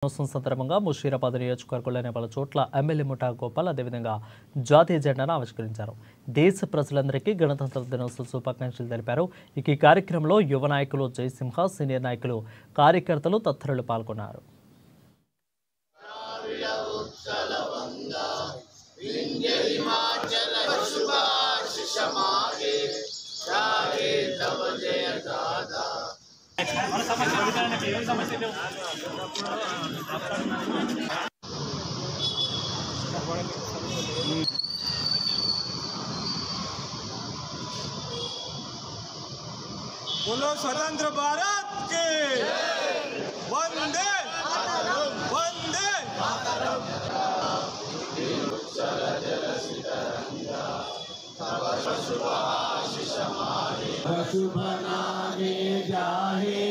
దినోత్సవం సందర్భంగా ముషీరాబాద్ నియోజకవర్గంలోని పలు చోట్ల ఎమ్మెల్యే ముఠా గోపాల్ అదేవిధంగా జాతీయ జెండాను ఆవిష్కరించారు. దేశ ప్రజలందరికీ గణతంత్ర దినోత్సవ శుభాకాంక్షలు తెలిపారు. ఈ కార్యక్రమంలో యువ నాయకులు జయసింహ, సీనియర్ నాయకులు, కార్యకర్తలు తదితరులు పాల్గొన్నారు. बोलो स्वतंत्र भारत के वंदे वंदे शुभ नामे जाहे